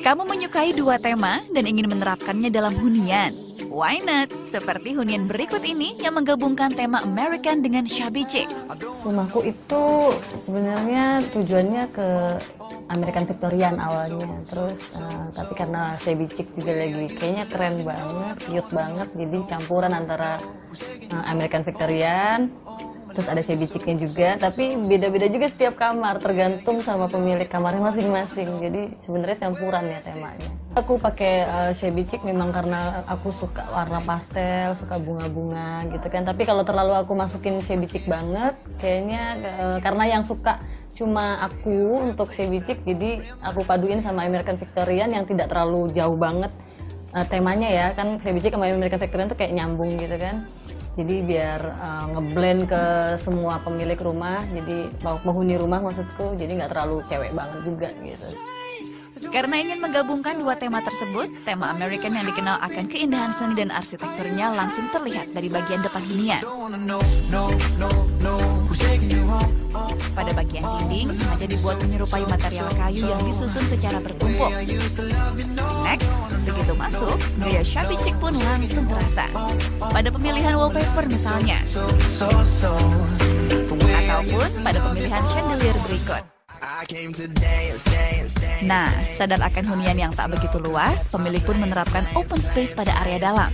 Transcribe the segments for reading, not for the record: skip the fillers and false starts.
Kamu menyukai dua tema dan ingin menerapkannya dalam hunian? Why not? Seperti hunian berikut ini yang menggabungkan tema American dengan shabby chic. Rumahku itu sebenarnya tujuannya ke American Victorian awalnya, terus tapi karena shabby chic juga lagi kayaknya keren banget, cute banget, jadi campuran antara American Victorian, terus ada shabby chic-nya juga, tapi beda-beda juga setiap kamar, tergantung sama pemilik kamarnya masing-masing. Jadi sebenarnya campuran ya temanya. Aku pakai shabby chic memang karena aku suka warna pastel, suka bunga-bunga gitu kan. Tapi kalau terlalu aku masukin shabby chic banget, kayaknya karena yang suka cuma aku untuk shabby chic, jadi aku paduin sama American Victorian yang tidak terlalu jauh banget temanya ya. Kan shabby chic sama American Victorian tuh kayak nyambung gitu kan. Jadi biar ngeblend ke semua pemilik rumah, jadi penghuni rumah maksudku, jadi nggak terlalu cewek banget juga gitu. Karena ingin menggabungkan dua tema tersebut, tema American yang dikenal akan keindahan seni dan arsitekturnya langsung terlihat dari bagian depan hunian. Pada bagian dinding sengaja dibuat menyerupai material kayu yang disusun secara bertumpuk. Next, begitu masuk, gaya shabby chic pun langsung terasa. Pada pemilihan wallpaper misalnya, ataupun pada pemilihan chandelier berikut. Nah, sadar akan hunian yang tak begitu luas, pemilik pun menerapkan open space pada area dalam.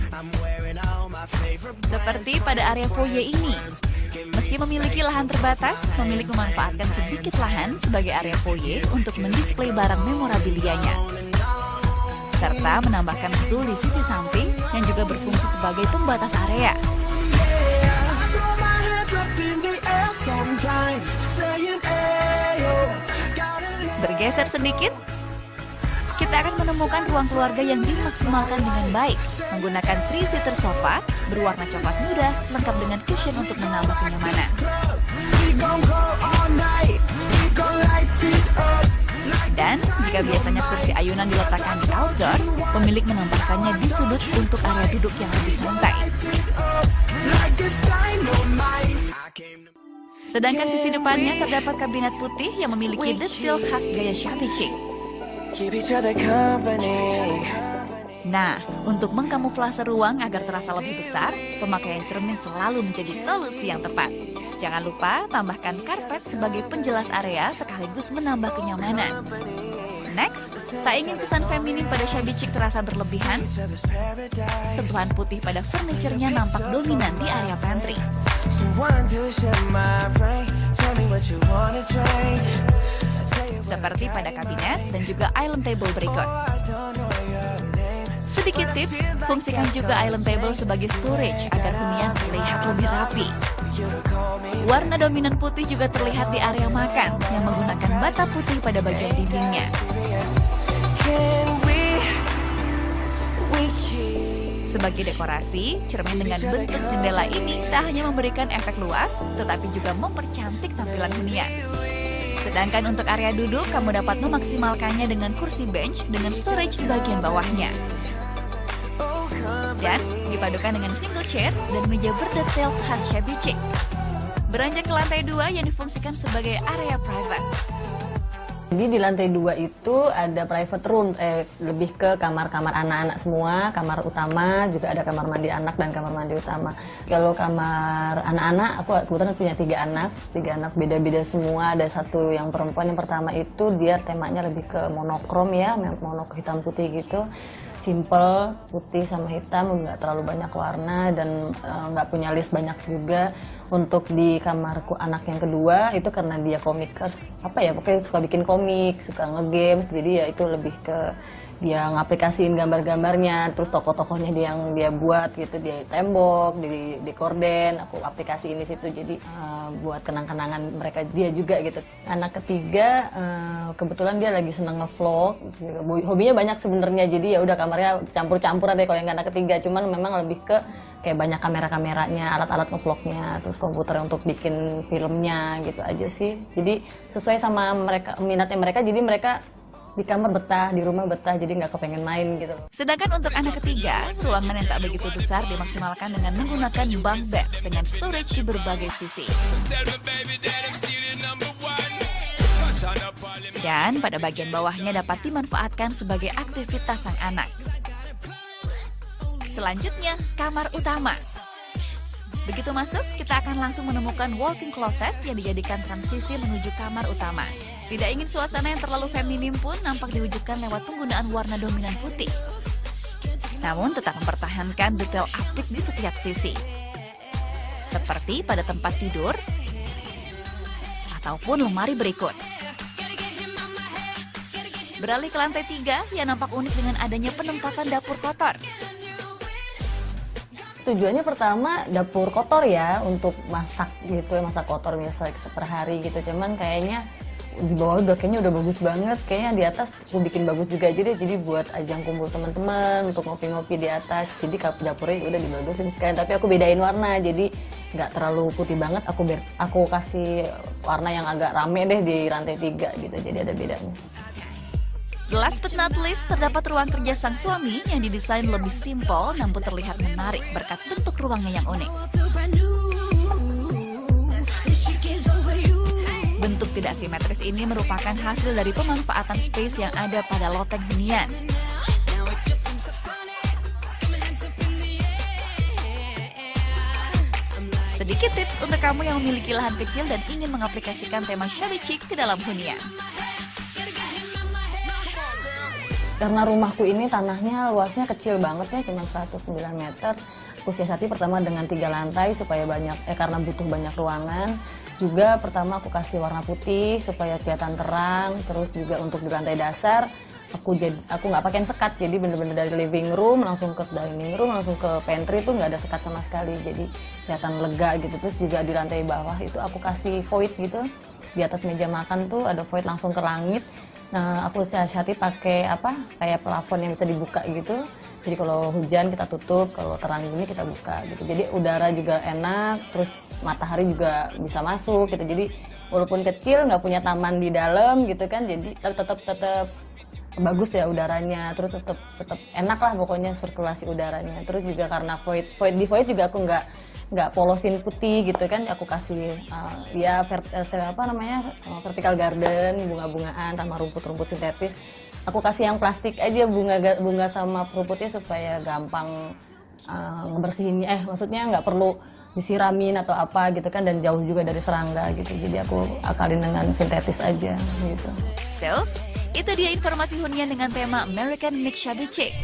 Seperti pada area foyer ini. Meski memiliki lahan terbatas, pemilik memanfaatkan sedikit lahan sebagai area foyer untuk mendisplay barang memorabilianya. Serta menambahkan stool di sisi samping yang juga berfungsi sebagai pembatas area. Bergeser sedikit, kita akan menemukan ruang keluarga yang dimaksimalkan dengan baik, menggunakan 3-seater sofa berwarna coklat muda lengkap dengan cushion untuk menambah kenyamanan. Dan jika biasanya kursi ayunan diletakkan di outdoor, pemilik menambahkannya di sudut untuk area duduk yang lebih santai. Sedangkan sisi depannya terdapat kabinet putih yang memiliki detail khas gaya shabby chic. Nah, untuk mengkamuflase ruang agar terasa lebih besar, pemakaian cermin selalu menjadi solusi yang tepat. Jangan lupa tambahkan karpet sebagai penjelas area sekaligus menambah kenyamanan. Next, tak ingin kesan feminim pada shabby chic terasa berlebihan, sentuhan putih pada furniturnya nampak dominan di area pantry. Seperti pada kabinet dan juga island table berikut. Sedikit tips, fungsikan juga island table sebagai storage agar hunian terlihat lebih rapi. Warna dominan putih juga terlihat di area makan yang menggunakan bata putih pada bagian dindingnya. Sebagai dekorasi, cermin dengan bentuk jendela ini tak hanya memberikan efek luas, tetapi juga mempercantik tampilan hunian. Sedangkan untuk area duduk, kamu dapat memaksimalkannya dengan kursi bench dengan storage di bagian bawahnya. Dan dipadukan dengan single chair dan meja berdetail khas shabby chic. Beranjak ke lantai 2 yang difungsikan sebagai area private. Jadi di lantai 2 itu ada private room, lebih ke kamar-kamar anak-anak semua, kamar utama, juga ada kamar mandi anak dan kamar mandi utama. Kalau kamar anak-anak, aku kebetulan punya 3 anak beda-beda semua, ada satu yang perempuan, yang pertama itu dia temanya lebih ke monokrom ya, monok hitam putih gitu. Simple, putih sama hitam, nggak terlalu banyak warna dan nggak punya list banyak juga. Untuk di kamarku anak yang kedua itu karena dia komikers, pokoknya suka bikin komik, suka nge-games, jadi ya itu lebih ke dia ngaplikasiin gambar-gambarnya, terus tokoh-tokohnya yang dia buat gitu, dia tembok, di korden, aku aplikasiin di situ, jadi buat kenang-kenangan mereka dia juga gitu. Anak ketiga kebetulan dia lagi seneng nge-vlog, hobinya banyak sebenarnya, jadi ya udah kamarnya campur-campur deh kalau yang anak ketiga, cuman memang lebih ke kayak banyak kamera-kameranya, alat-alat ngevlognya, terus komputer untuk bikin filmnya gitu aja sih. Jadi sesuai sama mereka, minatnya mereka, jadi mereka di kamar betah, di rumah betah, jadi nggak kepengen main gitu. Sedangkan untuk anak ketiga, ruangan yang tak begitu besar dimaksimalkan dengan menggunakan bunk bed dengan storage di berbagai sisi. Dan pada bagian bawahnya dapat dimanfaatkan sebagai aktivitas sang anak. Selanjutnya, kamar utama. Begitu masuk, kita akan langsung menemukan walk-in closet yang dijadikan transisi menuju kamar utama. Tidak ingin suasana yang terlalu feminim pun nampak diwujudkan lewat penggunaan warna dominan putih. Namun tetap mempertahankan detail apik di setiap sisi. Seperti pada tempat tidur, ataupun lemari berikut. Beralih ke lantai 3 yang nampak unik dengan adanya penempatan dapur kotor. Tujuannya pertama dapur kotor ya, untuk masak gitu, masak kotor biasa per hari gitu. Cuman kayaknya di bawah kayaknya udah bagus banget, kayaknya di atas aku bikin bagus juga aja deh. Jadi buat ajang kumpul teman-teman untuk ngopi-ngopi di atas. Jadi dapurnya udah dibagusin sekalian, tapi aku bedain warna. Jadi nggak terlalu putih banget, aku kasih warna yang agak rame deh di lantai 3 gitu. Jadi ada bedanya. Last but not least, terdapat ruang kerja sang suami yang didesain lebih simpel namun terlihat menarik berkat bentuk ruangnya yang unik. Bentuk tidak simetris ini merupakan hasil dari pemanfaatan space yang ada pada loteng hunian. Sedikit tips untuk kamu yang memiliki lahan kecil dan ingin mengaplikasikan tema shabby chic ke dalam hunian. Karena rumahku ini tanahnya luasnya kecil banget ya, cuma 109 meter. Aku siasati pertama dengan 3 lantai supaya karena butuh banyak ruangan. Juga pertama aku kasih warna putih supaya kelihatan terang. Terus juga untuk di lantai dasar aku nggak pakai sekat, jadi bener-bener dari living room langsung ke dining room langsung ke pantry tuh nggak ada sekat sama sekali. Jadi kelihatan lega gitu. Terus juga di lantai bawah itu aku kasih void gitu. Di atas meja makan tuh ada void langsung ke langit. Nah, aku siasati pakai kayak plafon yang bisa dibuka gitu. Jadi kalau hujan kita tutup, kalau terang gini kita buka gitu. Jadi udara juga enak, terus matahari juga bisa masuk gitu. Jadi walaupun kecil nggak punya taman di dalam gitu kan, jadi tetap bagus ya udaranya. Terus tetap enak lah pokoknya sirkulasi udaranya. Terus juga karena void juga aku nggak polosin putih gitu kan, aku kasih vertical garden, bunga-bungaan sama rumput-rumput sintetis. Aku kasih yang plastik aja, bunga sama rumputnya supaya gampang ngebersihinnya, maksudnya nggak perlu disiramin atau apa gitu kan, dan jauh juga dari serangga gitu. Jadi aku akalin dengan sintetis aja gitu. So, itu dia informasi hunian dengan tema American Mix Shabby Chic.